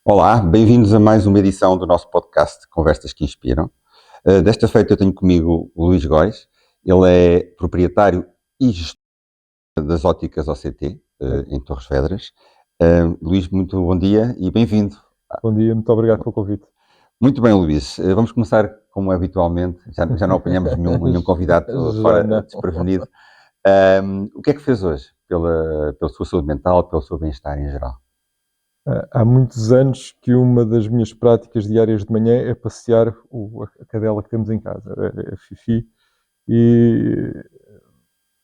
Olá, bem-vindos a mais uma edição do nosso podcast Conversas que Inspiram. Desta feita eu tenho comigo o Luís Góis. Ele é proprietário e gestor das óticas OCT, em Torres Vedras. Luís, muito bom dia e bem-vindo. Bom dia, muito obrigado pelo convite. Muito bem, Luís. Vamos começar como habitualmente. Já não apanhamos nenhum convidado fora desprevenido. O que é que fez hoje pela sua saúde mental, pelo seu bem-estar em geral? Há muitos anos que uma das minhas práticas diárias de manhã é passear a cadela que temos em casa, a Fifi, e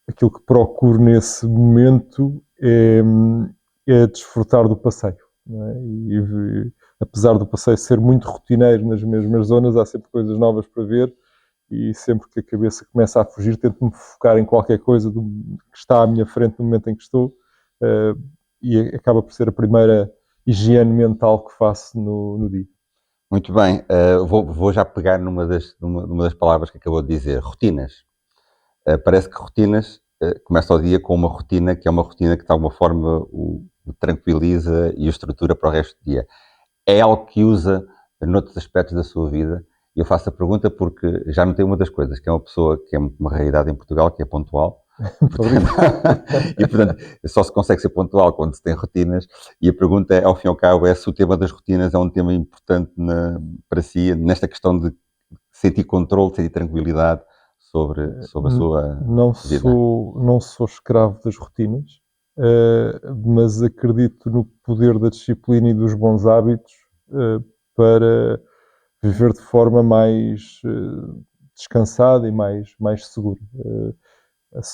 aquilo que procuro nesse momento é desfrutar do passeio, não é? Apesar do passeio ser muito rotineiro nas mesmas zonas, há sempre coisas novas para ver e sempre que a cabeça começa a fugir, tento-me focar em qualquer coisa que está à minha frente no momento em que estou, e acaba por ser a primeira higiene mental que faço no dia. Muito bem, vou já pegar numa das palavras que acabou de dizer, rotinas. Parece que rotinas, começa o dia com uma rotina que é uma rotina que de alguma forma o tranquiliza e o estrutura para o resto do dia. É algo que usa noutros aspectos da sua vida? E eu faço a pergunta porque já notei uma das coisas, que é uma pessoa que é uma raridade em Portugal, que é pontual. E, portanto, só se consegue ser pontual quando se tem rotinas. E a pergunta, ao fim e ao cabo, é se o tema das rotinas é um tema importante para si, nesta questão de sentir controle, sentir tranquilidade sobre a sua vida. Não sou escravo das rotinas, mas acredito no poder da disciplina e dos bons hábitos para viver de forma mais descansada e mais segura.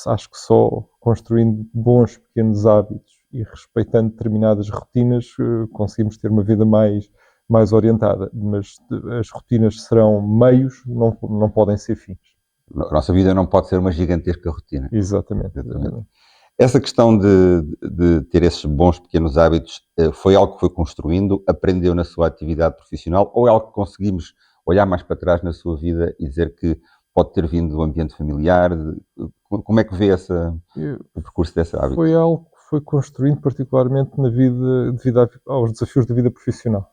Acho que só construindo bons pequenos hábitos e respeitando determinadas rotinas conseguimos ter uma vida mais orientada, mas as rotinas serão meios, não podem ser fins. A nossa vida não pode ser uma gigantesca rotina. Exatamente. Essa questão de ter esses bons pequenos hábitos foi algo que foi construindo, aprendeu na sua atividade profissional, ou é algo que conseguimos olhar mais para trás na sua vida e dizer que pode ter vindo do ambiente familiar? Como é que vê o percurso desse hábito? Foi algo que foi construindo particularmente na vida, devido aos desafios da vida profissional.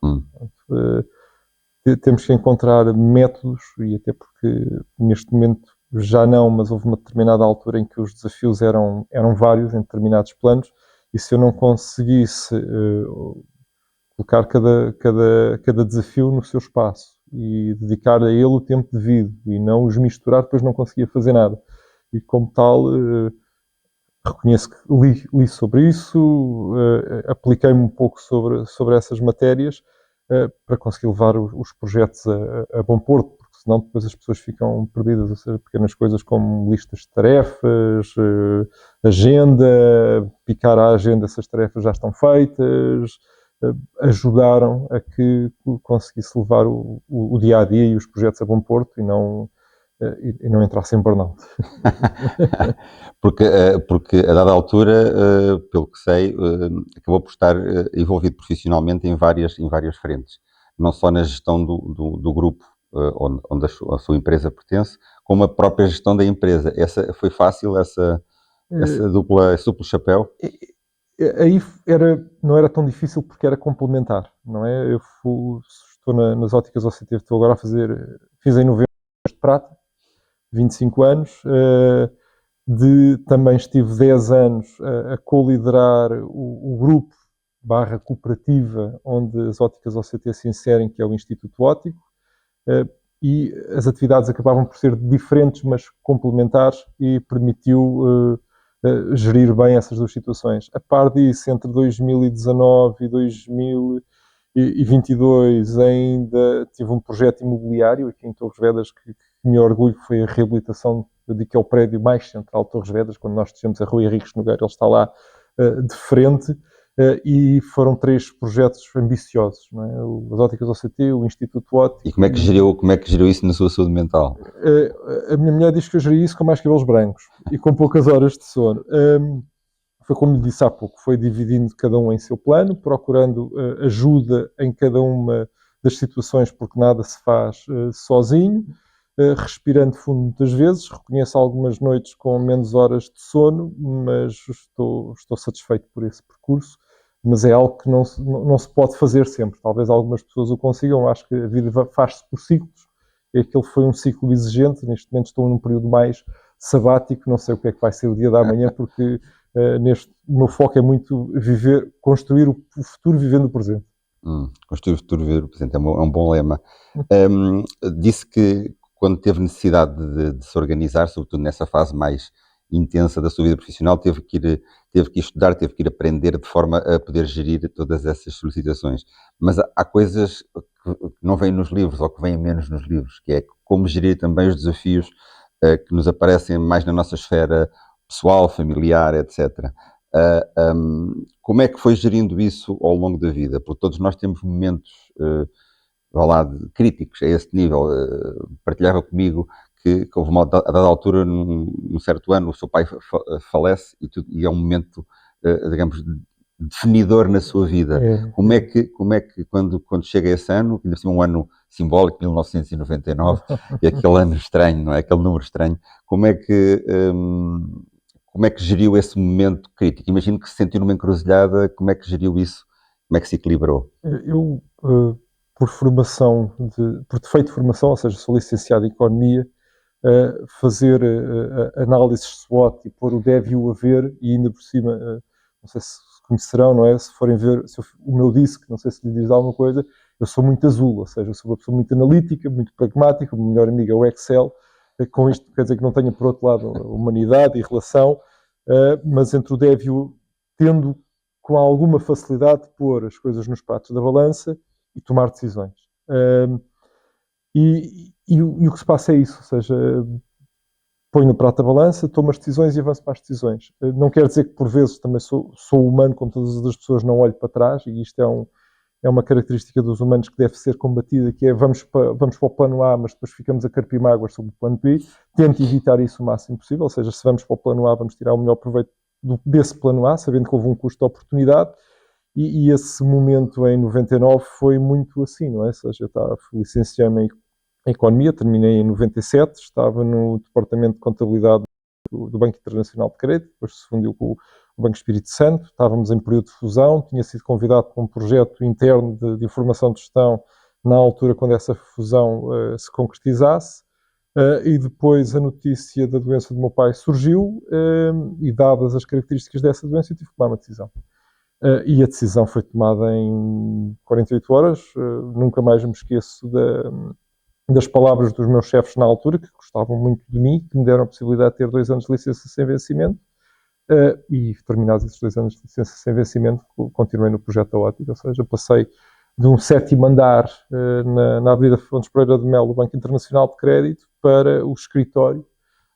Temos que encontrar métodos, e até porque neste momento já não, mas houve uma determinada altura em que os desafios eram vários em determinados planos, e se eu não conseguisse colocar cada desafio no seu espaço e dedicar a ele o tempo devido e não os misturar, depois não conseguia fazer nada. E como tal, reconheço que li sobre isso, apliquei-me um pouco sobre essas matérias para conseguir levar os projetos a bom porto, porque senão depois as pessoas ficam perdidas, ou seja, pequenas coisas como listas de tarefas, agenda, picar a agenda se as tarefas já estão feitas, ajudaram a que conseguisse levar o dia-a-dia e os projetos a bom porto e não entrasse em burnout. porque a dada altura, pelo que sei, acabou por estar envolvido profissionalmente em várias frentes, não só na gestão do grupo onde a sua empresa pertence, como a própria gestão da empresa. Foi fácil esse duplo chapéu? Aí não era tão difícil porque era complementar, não é? Eu estou nas óticas OCT, estou agora fiz em novembro de prata, 25 anos, também estive 10 anos a co-liderar o grupo / cooperativa onde as óticas OCT se inserem, que é o Instituto Óptico, e as atividades acabavam por ser diferentes, mas complementares, e permitiu gerir bem essas duas situações. A par disso, entre 2019 e 2022 ainda tive um projeto imobiliário aqui em Torres Vedras que me orgulho, foi a reabilitação que é o prédio mais central de Torres Vedras. Quando nós descemos a Rua Henriques Nogueira, ele está lá de frente, e foram 3 projetos ambiciosos, não é? As óticas OCT, o Instituto Óptico. E como é que geriu isso na sua saúde mental? A minha mulher diz que eu geri isso com mais cabelos brancos e com poucas horas de sono. Foi como lhe disse há pouco, foi dividindo cada um em seu plano, procurando ajuda em cada uma das situações, porque nada se faz sozinho, respirando fundo muitas vezes. Reconheço algumas noites com menos horas de sono, mas estou satisfeito por esse percurso. mas é algo que não se pode fazer sempre. Talvez algumas pessoas o consigam, acho que a vida faz-se por ciclos, e aquele foi um ciclo exigente. Neste momento estou num período mais sabático, não sei o que é que vai ser o dia da manhã, porque o meu foco é muito construir o futuro vivendo o presente. Construir o futuro vivendo o presente, é um bom lema. Disse que quando teve necessidade de se organizar, sobretudo nessa fase mais intensa da sua vida profissional, teve que estudar, teve que ir aprender de forma a poder gerir todas essas solicitações. Mas há coisas que não vêm nos livros, ou que vêm menos nos livros, que é como gerir também os desafios que nos aparecem mais na nossa esfera pessoal, familiar, etc. Como é que foi gerindo isso ao longo da vida? Porque todos nós temos momentos críticos a esse nível. Partilhava comigo que houve a dada altura, num certo ano, o seu pai falece e é um momento, digamos, definidor na sua vida. Como é que quando chega esse ano, ainda assim um ano simbólico, 1999, e aquele ano estranho, não é? Aquele número estranho, como é que geriu esse momento crítico? Imagino que se sentiu numa encruzilhada, como é que geriu isso? Como é que se equilibrou? Eu, por defeito de formação, ou seja, sou licenciado em Economia, fazer análises SWOT e pôr o deve e o haver, e ainda por cima, não sei se conhecerão, não é? Se forem ver o meu disco, não sei se lhe diz alguma coisa, eu sou muito azul, ou seja, eu sou uma pessoa muito analítica, muito pragmática, o meu melhor amigo é o Excel. Com isto quer dizer que não tenha, por outro lado, a humanidade e relação, mas entre o deve e o tendo com alguma facilidade de pôr as coisas nos pratos da balança e tomar decisões. E o que se passa é isso, ou seja, ponho no prato da balança, tomo as decisões e avanço para as decisões. Não quer dizer que por vezes também sou humano, como todas as outras pessoas, não olho para trás, e isto é uma característica dos humanos que deve ser combatida, que é vamos para o plano A, mas depois ficamos a carpir mágoas sobre o plano B. Tento evitar isso o máximo possível, ou seja, se vamos para o plano A, vamos tirar o melhor proveito desse plano A, sabendo que houve um custo de oportunidade, e esse momento em 99 foi muito assim, não é? Ou seja, eu licenciei-me em Economia, terminei em 97, estava no departamento de contabilidade do Banco Internacional de Crédito, depois se fundiu com o Banco Espírito Santo, estávamos em período de fusão, tinha sido convidado para um projeto interno de informação de gestão na altura quando essa fusão se concretizasse, e depois a notícia da doença do meu pai surgiu, e dadas as características dessa doença eu tive que tomar uma decisão. E a decisão foi tomada em 48 horas, nunca mais me esqueço das palavras dos meus chefes na altura, que gostavam muito de mim, que me deram a possibilidade de ter 2 anos de licença sem vencimento, e terminados esses 2 anos de licença sem vencimento, continuei no projeto da ótica, ou seja, passei de um 7º andar na Avenida Fontes Pereira de Melo, do Banco Internacional de Crédito, para o escritório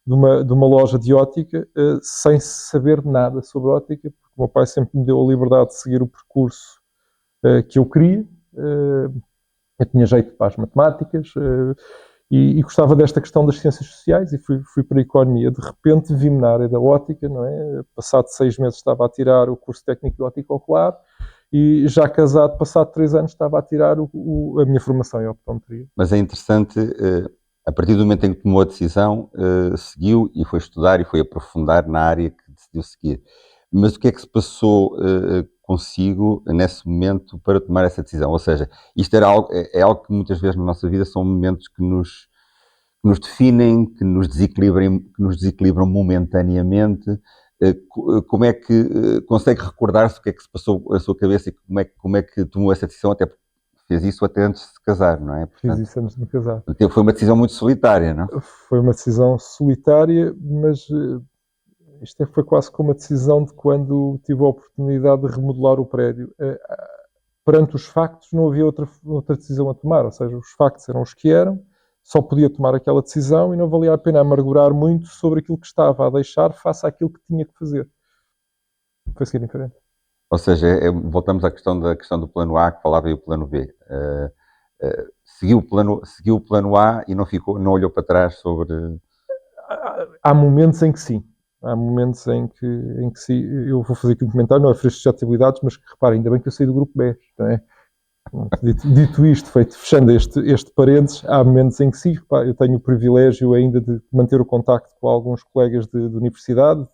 de uma loja de ótica, sem saber nada sobre ótica, porque o meu pai sempre me deu a liberdade de seguir o percurso que eu queria. Eu tinha jeito para as matemáticas e gostava desta questão das ciências sociais e fui para a Economia. De repente vi-me na área da ótica, não é? Passado 6 meses estava a tirar o curso técnico de ótica ocular e já casado, passado 3 anos, estava a tirar a minha formação em optometria. Mas é interessante, a partir do momento em que tomou a decisão, seguiu e foi estudar e foi aprofundar na área que decidiu seguir. Mas o que é que se passou consigo nesse momento para tomar essa decisão? Ou seja, isto é algo que muitas vezes na nossa vida são momentos que nos definem, que nos desequilibram momentaneamente. Como é que consegue recordar-se o que é que se passou na sua cabeça e como é que tomou essa decisão, até porque fez isso até antes de se casar, não é? Portanto, fiz isso antes de me casar. Foi uma decisão muito solitária, não? Foi uma decisão solitária, mas isto foi quase como a decisão de quando tive a oportunidade de remodelar o prédio. Perante os factos não havia outra decisão a tomar, ou seja, os factos eram os que eram, só podia tomar aquela decisão e não valia a pena amargurar muito sobre aquilo que estava a deixar face àquilo que tinha que fazer. Foi seguir em frente. Ou seja, voltamos à questão do plano A, que falava, e o plano B. Seguiu o plano A e não olhou para trás sobre... Há momentos em que sim. Há momentos em que sim. Eu vou fazer aqui um comentário, não é fresco de atividades, mas que reparem, ainda bem que eu saí do grupo B, não é? Dito isto, fechando este parênteses, há momentos em que sim, eu tenho o privilégio ainda de manter o contacto com alguns colegas de universidade,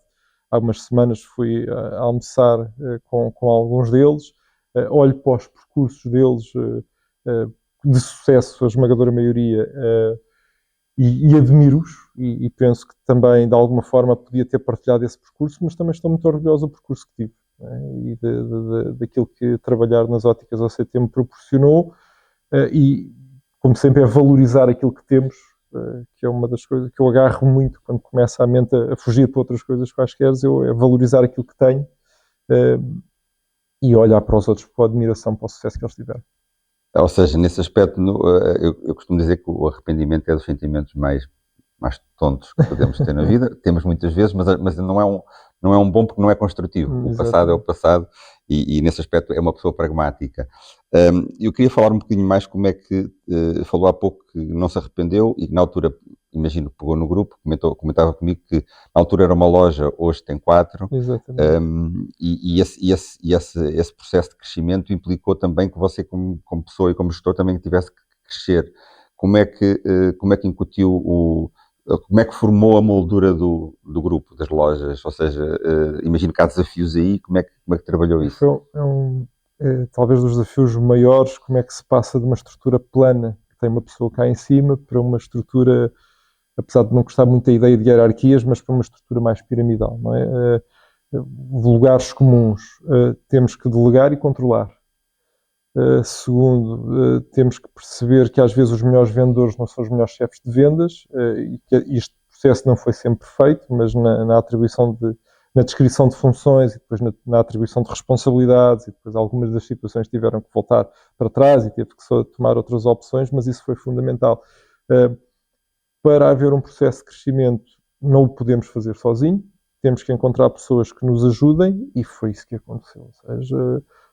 há umas semanas fui a almoçar com alguns deles, olho para os percursos deles de sucesso, a esmagadora maioria, e admiro-os, e penso que também, de alguma forma, podia ter partilhado esse percurso, mas também estou muito orgulhoso do percurso que tive, né? E daquilo que trabalhar nas óticas OCT me proporcionou, e, como sempre, é valorizar aquilo que temos, que é uma das coisas que eu agarro muito quando começa a mente a fugir para outras coisas quaisquer, é valorizar aquilo que tenho, e olhar para os outros com admiração para o sucesso que eles tiveram. Ou seja, nesse aspecto, eu costumo dizer que o arrependimento é dos sentimentos mais tontos que podemos ter na vida. Temos muitas vezes, mas não é um bom porque não é construtivo. O passado é o passado e nesse aspecto é uma pessoa pragmática. Eu queria falar um bocadinho mais como é que falou há pouco que não se arrependeu e que na altura, imagino que pegou no grupo, comentava comigo que na altura era uma loja, hoje tem 4. Exatamente. E esse processo de crescimento implicou também que você, como pessoa e como gestor, também tivesse que crescer. Como é que incutiu como é que formou a moldura do grupo, das lojas? Ou seja, imagino que há desafios aí, como é que trabalhou isso? Talvez dos desafios maiores, como é que se passa de uma estrutura plana, que tem uma pessoa cá em cima, para uma estrutura, apesar de não gostar muito da ideia de hierarquias, mas para uma estrutura mais piramidal, não é? Lugares comuns, temos que delegar e controlar. Segundo, temos que perceber que às vezes os melhores vendedores não são os melhores chefes de vendas, e que este processo não foi sempre feito, mas na descrição de funções e depois na atribuição de responsabilidades, e depois algumas das situações tiveram que voltar para trás e teve que só tomar outras opções, mas isso foi fundamental. Para haver um processo de crescimento, não o podemos fazer sozinho, temos que encontrar pessoas que nos ajudem, e foi isso que aconteceu.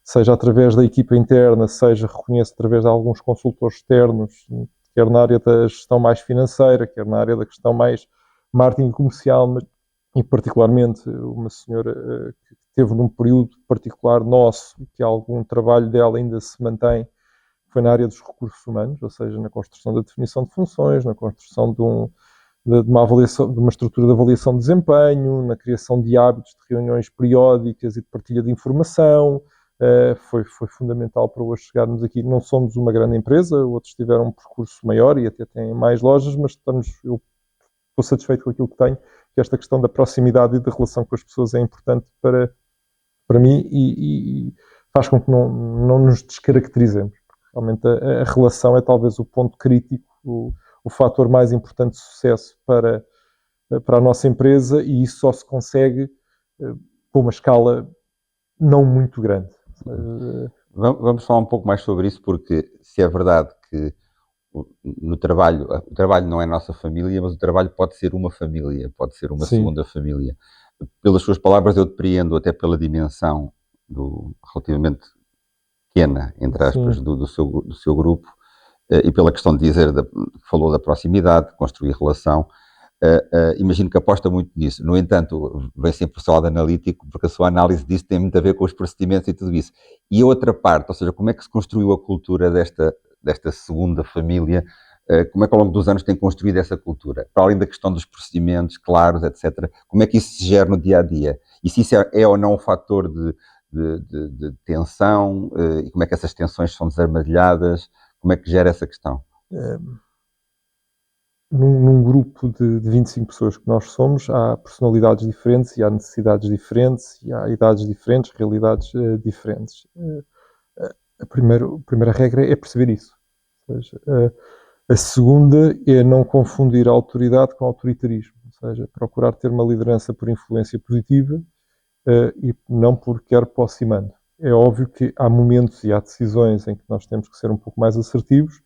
Seja através da equipa interna, seja, reconheço, através de alguns consultores externos, quer na área da gestão mais financeira, quer na área da questão mais marketing comercial, mas, e particularmente uma senhora que teve num período particular nosso, que algum trabalho dela ainda se mantém, foi na área dos recursos humanos, ou seja, na construção da definição de funções, na construção de uma estrutura de avaliação de desempenho, na criação de hábitos de reuniões periódicas e de partilha de informação. Foi fundamental para hoje chegarmos aqui. Não somos uma grande empresa, outros tiveram um percurso maior e até têm mais lojas, mas eu estou satisfeito com aquilo que tenho, que esta questão da proximidade e da relação com as pessoas é importante para mim, e faz com que não nos descaracterizemos. Realmente a relação é talvez o ponto crítico, o fator mais importante de sucesso para a nossa empresa, e isso só se consegue com uma escala não muito grande. Vamos falar um pouco mais sobre isso, porque se é verdade que o trabalho não é a nossa família, mas o trabalho pode ser uma família, pode ser uma segunda família. Pelas suas palavras, eu depreendo, até pela dimensão relativamente pequena, entre aspas, do seu grupo, e pela questão de dizer, falou da proximidade, construir relação. Imagino que aposta muito nisso. No entanto, vem sempre o seu lado analítico, porque a sua análise disso tem muito a ver com os procedimentos e tudo isso. E a outra parte, ou seja, como é que se construiu a cultura desta segunda família? Como é que ao longo dos anos tem construído essa cultura? Para além da questão dos procedimentos claros, etc. Como é que isso se gera no dia-a-dia? E se isso é ou não um fator de tensão? E como é que essas tensões são desarmadilhadas? Como é que gera essa questão? Num grupo de 25 pessoas que nós somos, há personalidades diferentes e há necessidades diferentes e há idades diferentes, realidades diferentes. A primeira regra é perceber isso. Ou seja, a segunda é não confundir a autoridade com autoritarismo. Ou seja, procurar ter uma liderança por influência positiva e não por quer posse e mando. É óbvio que há momentos e há decisões em que nós temos que ser um pouco mais assertivos,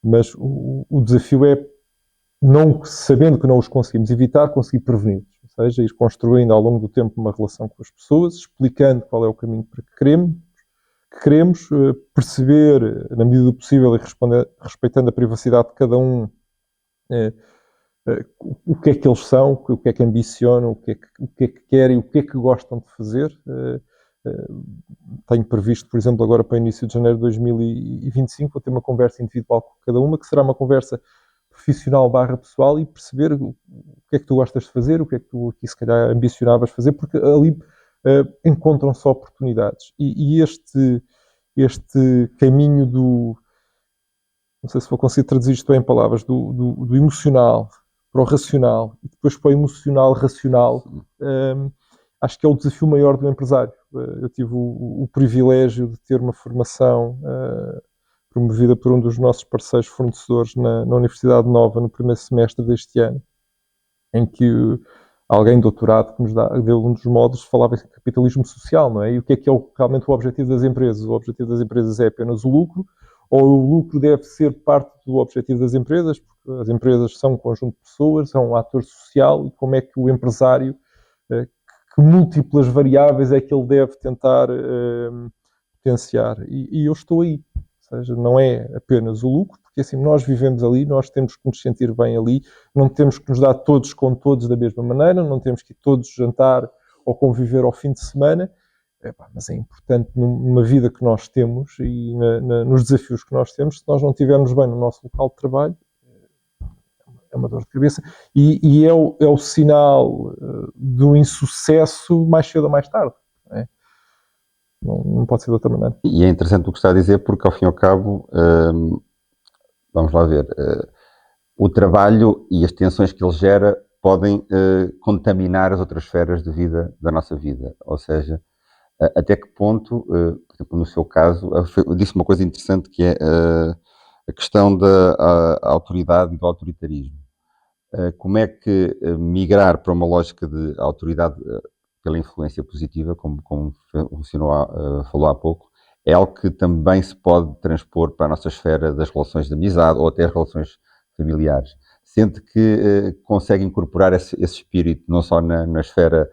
mas o desafio é, não sabendo que não os conseguimos evitar, conseguir preveni-los. Ou seja, ir construindo ao longo do tempo uma relação com as pessoas, explicando qual é o caminho para que queremos, perceber, na medida do possível, e respeitando a privacidade de cada um, o que é que eles são, o que é que ambicionam, o que é que querem, o que é que gostam de fazer. Tenho previsto, por exemplo, agora para o início de janeiro de 2025, vou ter uma conversa individual com cada uma, que será uma conversa profissional barra pessoal e perceber o que é que tu gostas de fazer, o que é que tu aqui se calhar ambicionavas fazer, porque ali encontram-se oportunidades. E este caminho não sei se vou conseguir traduzir isto bem em palavras, do emocional para o racional e depois para o emocional racional, acho que é o desafio maior do empresário. Eu tive o privilégio de ter uma formação promovida por um dos nossos parceiros fornecedores na Universidade Nova no primeiro semestre deste ano, em que alguém doutorado que nos deu um dos módulos falava em capitalismo social, não é? E o que é realmente o objetivo das empresas? O objetivo das empresas é apenas o lucro, ou o lucro deve ser parte do objetivo das empresas, porque as empresas são um conjunto de pessoas, são um ator social, e como é que o empresário, que múltiplas variáveis é que ele deve tentar potenciar? E eu estou aí. Ou seja, não é apenas o lucro, porque assim nós vivemos ali, nós temos que nos sentir bem ali, não temos que nos dar todos com todos da mesma maneira, não temos que ir todos jantar ou conviver ao fim de semana, mas é importante numa vida que nós temos e nos desafios que nós temos, se nós não estivermos bem no nosso local de trabalho, é uma dor de cabeça e é o sinal do insucesso mais cedo ou mais tarde. Não é? Não pode ser de outra maneira. E é interessante o que está a dizer, porque ao fim e ao cabo, vamos lá ver, o trabalho e as tensões que ele gera podem contaminar as outras esferas de vida da nossa vida. Ou seja, até que ponto, por exemplo, no seu caso, disse uma coisa interessante que é a questão da autoridade e do autoritarismo. Como é que migrar para uma lógica de autoridade pela influência positiva, como falou há pouco, é algo que também se pode transpor para a nossa esfera das relações de amizade ou até as relações familiares. Sente que consegue incorporar esse espírito não só na esfera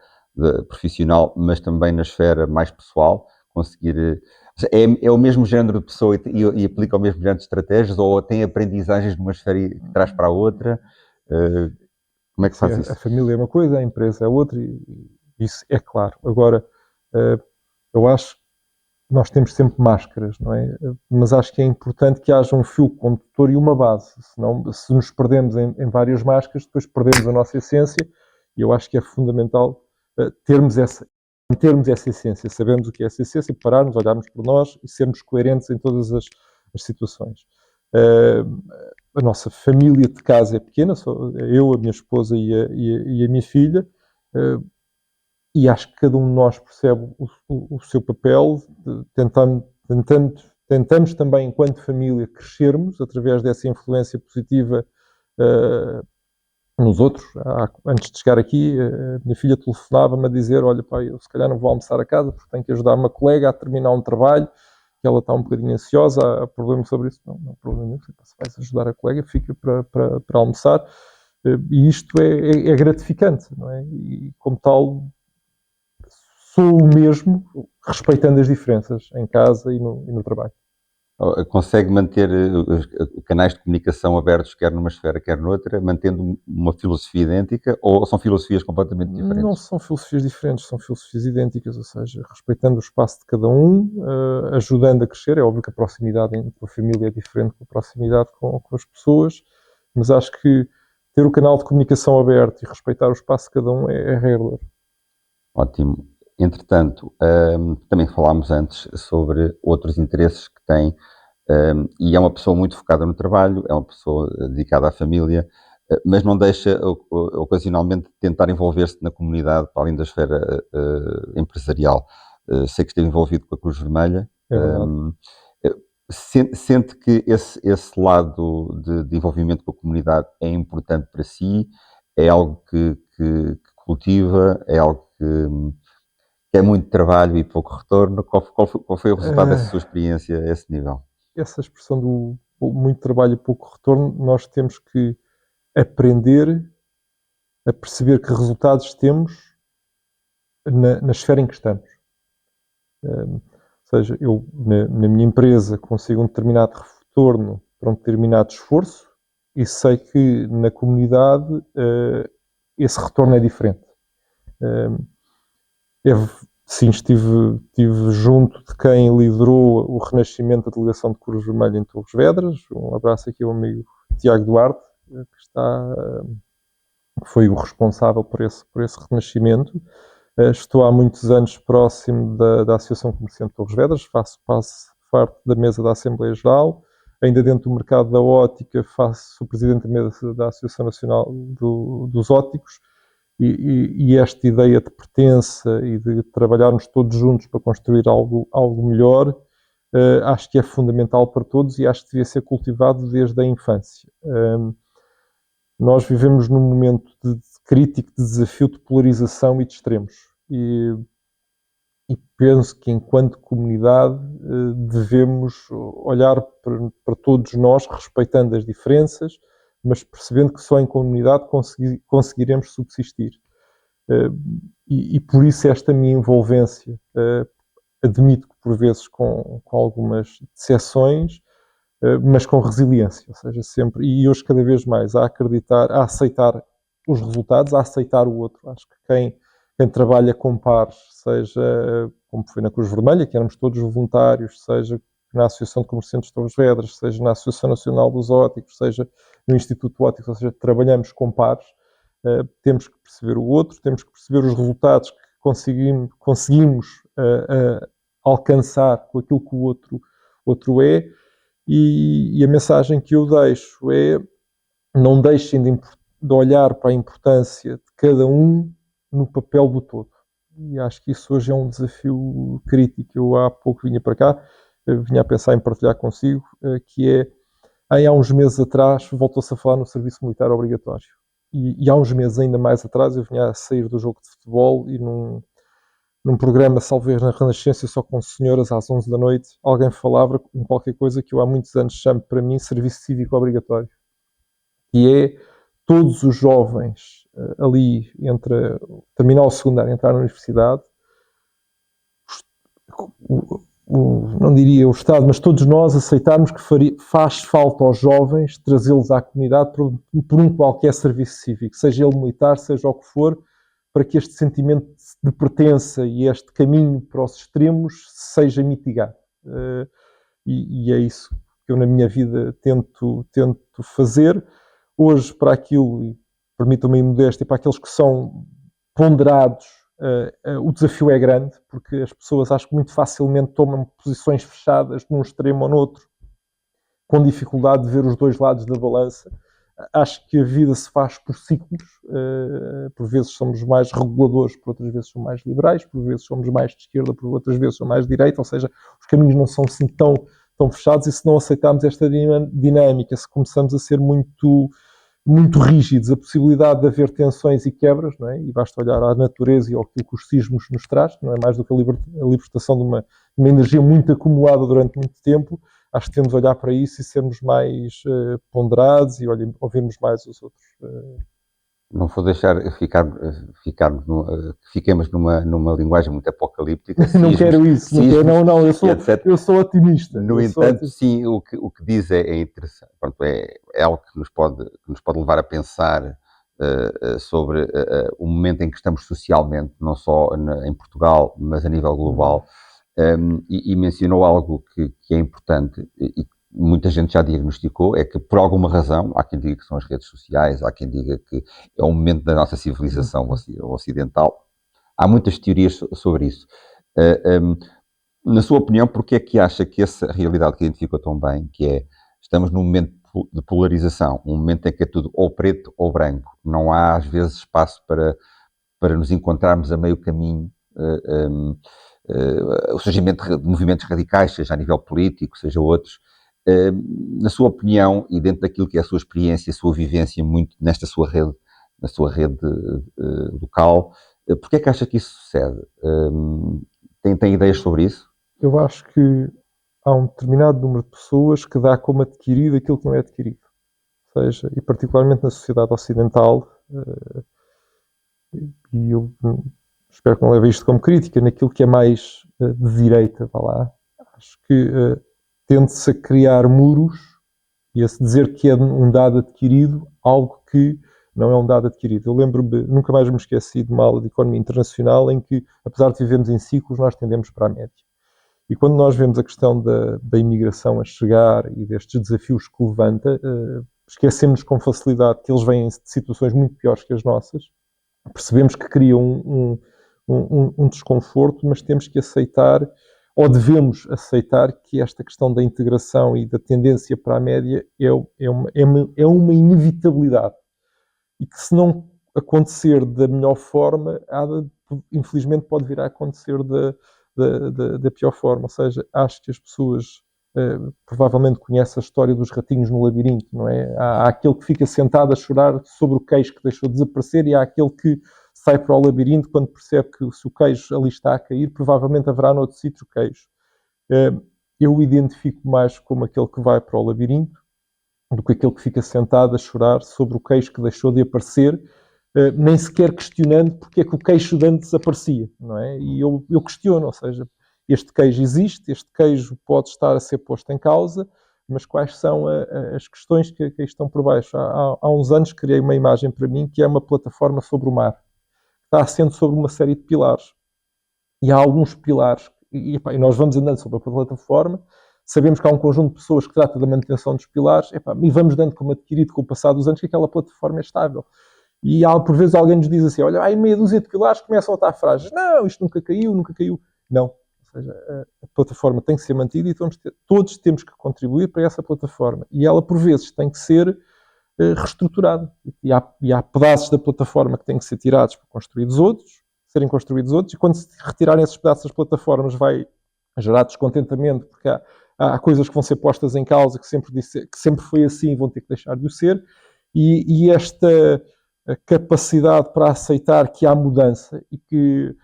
profissional, mas também na esfera mais pessoal, conseguir... É o mesmo género de pessoa e aplica o mesmo género de estratégias, ou tem aprendizagens de uma esfera e que traz para a outra? Como é que faz isso? A família é uma coisa, a empresa é outra, e isso é claro. Agora, eu acho que nós temos sempre máscaras, não é? Mas acho que é importante que haja um fio condutor e uma base, senão, se nos perdemos em várias máscaras, depois perdemos a nossa essência, e eu acho que é fundamental termos essa essência, sabemos o que é essa essência, pararmos, olharmos por nós e sermos coerentes em todas as situações. A nossa família de casa é pequena, sou eu, a minha esposa e a minha filha, e acho que cada um de nós percebe o seu papel, tentamos também, enquanto família, crescermos através dessa influência positiva nos outros. Antes de chegar aqui, a minha filha telefonava-me a dizer: olha, pai, eu se calhar não vou almoçar a casa porque tenho que ajudar uma colega a terminar um trabalho, que ela está um bocadinho ansiosa, há problema sobre isso. Não há problema nenhum, se vais ajudar a colega, fica para almoçar. E isto é gratificante, não é? E como tal, sou o mesmo, respeitando as diferenças em casa e no trabalho. Consegue manter canais de comunicação abertos, quer numa esfera, quer noutra, mantendo uma filosofia idêntica, ou são filosofias completamente diferentes? Não são filosofias diferentes, são filosofias idênticas, ou seja, respeitando o espaço de cada um, ajudando a crescer. É óbvio que a proximidade com a família é diferente da proximidade com as pessoas, mas acho que ter o canal de comunicação aberto e respeitar o espaço de cada um é regra. Ótimo. Entretanto, também falámos antes sobre outros interesses que tem, e é uma pessoa muito focada no trabalho, é uma pessoa dedicada à família, mas não deixa ocasionalmente tentar envolver-se na comunidade, para além da esfera empresarial. Sei que esteve envolvido com a Cruz Vermelha. Sente que esse lado de envolvimento com a comunidade é importante para si? É algo que cultiva? É algo que é muito trabalho e pouco retorno? Qual foi o resultado dessa sua experiência a esse nível? Essa expressão do muito trabalho e pouco retorno, nós temos que aprender a perceber que resultados temos na esfera em que estamos. Ou seja, eu na minha empresa consigo um determinado retorno para um determinado esforço e sei que na comunidade esse retorno é diferente. Sim, estive junto de quem liderou o renascimento da delegação de Cruz Vermelha em Torres Vedras. Um abraço aqui ao amigo Tiago Duarte, que foi o responsável por esse renascimento. Estou há muitos anos próximo da Associação Comerciante de Torres Vedras, faço parte da mesa da Assembleia Geral, ainda dentro do mercado da ótica, sou presidente da mesa da Associação Nacional dos Óticos, e esta ideia de pertença e de trabalharmos todos juntos para construir algo melhor, acho que é fundamental para todos e acho que devia ser cultivado desde a infância. Nós vivemos num momento de crítico, de desafio, de polarização e de extremos. E penso que, enquanto comunidade, devemos olhar para todos nós, respeitando as diferenças, mas percebendo que só em comunidade conseguiremos subsistir. E por isso esta minha envolvência, admito que por vezes com algumas decepções, mas com resiliência, ou seja, sempre, e hoje cada vez mais, a acreditar, a aceitar os resultados, a aceitar o outro. Acho que quem trabalha com pares, seja como foi na Cruz Vermelha, que éramos todos voluntários, seja na Associação de Comerciantes de Torres Vedras, seja na Associação Nacional dos Óticos, seja no Instituto Ótico, ou seja, trabalhamos com pares, temos que perceber o outro, temos que perceber os resultados que conseguimos alcançar com aquilo que o outro é, e a mensagem que eu deixo é: não deixem de olhar para a importância de cada um no papel do todo. E acho que isso hoje é um desafio crítico. Eu há pouco vinha para cá, vinha a pensar em partilhar consigo, que é, há uns meses atrás voltou-se a falar no serviço militar obrigatório. E há uns meses ainda mais atrás eu vinha a sair do jogo de futebol e num programa, salvo erro, na Renascença, só com senhoras, às 11 da noite, alguém falava em qualquer coisa que eu há muitos anos chamo para mim serviço cívico obrigatório. E é todos os jovens ali entre terminar o secundário e entrar na universidade, não diria o Estado, mas todos nós aceitarmos que faz falta aos jovens trazê-los à comunidade por um qualquer serviço cívico, seja ele militar, seja o que for, para que este sentimento de pertença e este caminho para os extremos seja mitigado. E é isso que eu na minha vida tento fazer. Hoje, para aquilo, e permitam-me a modéstia, para aqueles que são ponderados, o desafio é grande, porque as pessoas acho que muito facilmente tomam posições fechadas num extremo ou no outro, com dificuldade de ver os dois lados da balança. Acho que a vida se faz por ciclos, por vezes somos mais reguladores, por outras vezes somos mais liberais, por vezes somos mais de esquerda, por outras vezes somos mais de direita, ou seja, os caminhos não são assim tão fechados, e se não aceitarmos esta dinâmica, se começamos a ser muito rígidos, a possibilidade de haver tensões e quebras, não é? E basta olhar à natureza e ao que os sismos nos traz, não é mais do que a libertação de uma energia muito acumulada durante muito tempo. Acho que temos de olhar para isso e sermos mais ponderados e ouvirmos mais os outros. Não vou deixar fiquemos numa linguagem muito apocalíptica. Não quero isso. Não, eu sou otimista. No entanto, sim, o que diz é interessante. Pronto, é algo que nos pode levar a pensar sobre o momento em que estamos socialmente, não só em Portugal, mas a nível global. E mencionou algo que é importante e muita gente já diagnosticou, é que por alguma razão, há quem diga que são as redes sociais, há quem diga que é um momento da nossa civilização ocidental. Há muitas teorias sobre isso. Na sua opinião, porquê é que acha que essa realidade que identificou tão bem, que é, estamos num momento de polarização, um momento em que é tudo ou preto ou branco, não há às vezes espaço para nos encontrarmos a meio caminho, o surgimento de movimentos radicais, seja a nível político, seja outros. Na sua opinião, e dentro daquilo que é a sua experiência, a sua vivência muito na sua rede local, porquê é que acha que isso sucede? Tem ideias sobre isso? Eu acho que há um determinado número de pessoas que dá como adquirido aquilo que não é adquirido. Ou seja, e particularmente na sociedade ocidental, e eu espero que não leve isto como crítica, naquilo que é mais de direita, vá lá, acho que tende-se a criar muros e a se dizer que é um dado adquirido, algo que não é um dado adquirido. Eu lembro-me, nunca mais me esqueci de uma aula de economia internacional em que, apesar de vivermos em ciclos, nós tendemos para a média. E quando nós vemos a questão da imigração a chegar e destes desafios que levanta, esquecemos com facilidade que eles vêm de situações muito piores que as nossas, percebemos que criam um desconforto, mas temos que aceitar, ou devemos aceitar, que esta questão da integração e da tendência para a média é uma inevitabilidade. E que, se não acontecer da melhor forma, infelizmente pode vir a acontecer da pior forma. Ou seja, acho que as pessoas provavelmente conhecem a história dos ratinhos no labirinto, não é? Há aquele que fica sentado a chorar sobre o queijo que deixou de desaparecer, e há aquele que sai para o labirinto quando percebe que, se o queijo ali está a cair, provavelmente haverá noutro sítio queijo. Eu identifico mais como aquele que vai para o labirinto do que aquele que fica sentado a chorar sobre o queijo que deixou de aparecer, nem sequer questionando porque é que o queijo de antes aparecia, não é? E eu questiono, ou seja, este queijo existe, este queijo pode estar a ser posto em causa, mas quais são as questões que estão por baixo? Há uns anos criei uma imagem para mim que é uma plataforma sobre o mar. Está assente sobre uma série de pilares. E há alguns pilares, e nós vamos andando sobre a plataforma, sabemos que há um conjunto de pessoas que trata da manutenção dos pilares, e vamos dando como adquirido com o passar dos anos que aquela plataforma é estável. E por vezes alguém nos diz assim, olha, há meia dúzia de pilares que começam a estar frágeis. Não, isto nunca caiu, nunca caiu. Não. Ou seja, a plataforma tem que ser mantida e todos temos que contribuir para essa plataforma. E ela, por vezes, tem que ser reestruturada. E há pedaços da plataforma que têm que ser tirados para serem construídos outros, e quando se retirarem esses pedaços das plataformas vai gerar descontentamento, porque há coisas que vão ser postas em causa que sempre foi assim e vão ter que deixar de o ser, e esta capacidade para aceitar que há mudança e que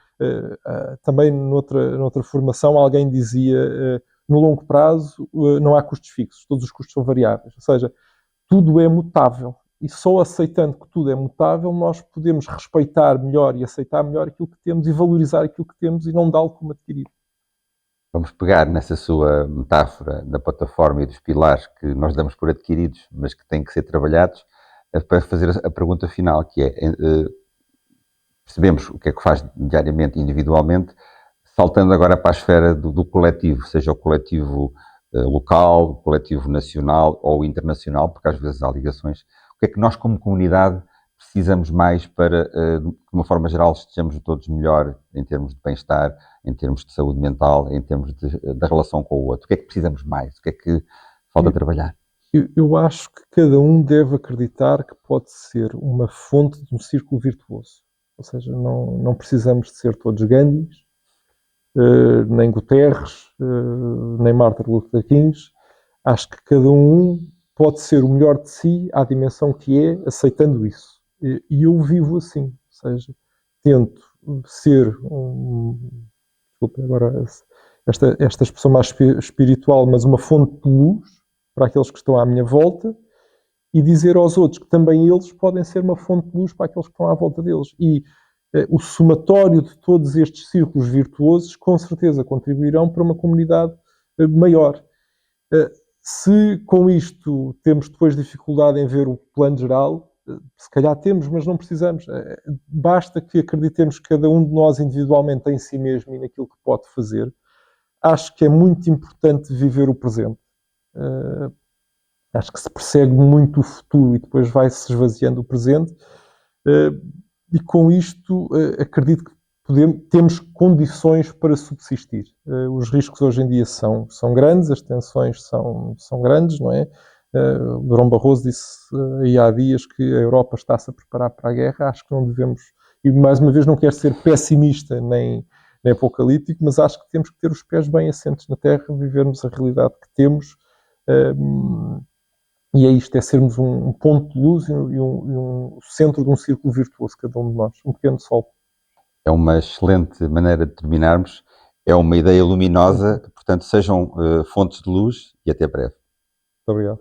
também noutra formação alguém dizia no longo prazo não há custos fixos, todos os custos são variáveis, ou seja, tudo é mutável. E só aceitando que tudo é mutável, nós podemos respeitar melhor e aceitar melhor aquilo que temos e valorizar aquilo que temos e não dá-lo como adquirido. Vamos pegar nessa sua metáfora da plataforma e dos pilares que nós damos por adquiridos, mas que têm que ser trabalhados, para fazer a pergunta final, que é, percebemos o que é que faz diariamente e individualmente, saltando agora para a esfera do coletivo, seja o coletivo local, o coletivo nacional ou internacional, porque às vezes há ligações. O que é que nós, como comunidade, precisamos mais para, de uma forma geral, estejamos todos melhor em termos de bem-estar, em termos de saúde mental, em termos da relação com o outro? O que é que precisamos mais? O que é que falta trabalhar? Eu acho que cada um deve acreditar que pode ser uma fonte de um círculo virtuoso. Ou seja, não precisamos de ser todos Gandhis, nem Guterres, nem Martin Luther Kings. Acho que cada um pode ser o melhor de si à dimensão que é, aceitando isso. E eu vivo assim, ou seja, tento ser desculpe agora esta expressão mais espiritual, mas uma fonte de luz para aqueles que estão à minha volta, e dizer aos outros que também eles podem ser uma fonte de luz para aqueles que estão à volta deles. E o somatório de todos estes círculos virtuosos com certeza contribuirão para uma comunidade maior. Se com isto temos depois dificuldade em ver o plano geral, se calhar temos, mas não precisamos. Basta que acreditemos que cada um de nós individualmente em si mesmo e naquilo que pode fazer. Acho que é muito importante viver o presente. Acho que se persegue muito o futuro e depois vai-se esvaziando o presente. E com isto acredito que temos condições para subsistir. Os riscos hoje em dia são grandes, as tensões são grandes, não é? O Durão Barroso disse aí há dias que a Europa está-se a preparar para a guerra. Acho que não devemos, e mais uma vez não quero ser pessimista nem apocalíptico, mas acho que temos que ter os pés bem assentes na terra, vivermos a realidade que temos, e é isto, é sermos um ponto de luz e um centro de um círculo virtuoso, cada um de nós, um pequeno sol. É uma excelente maneira de terminarmos, é uma ideia luminosa, portanto sejam fontes de luz e até breve. Muito obrigado.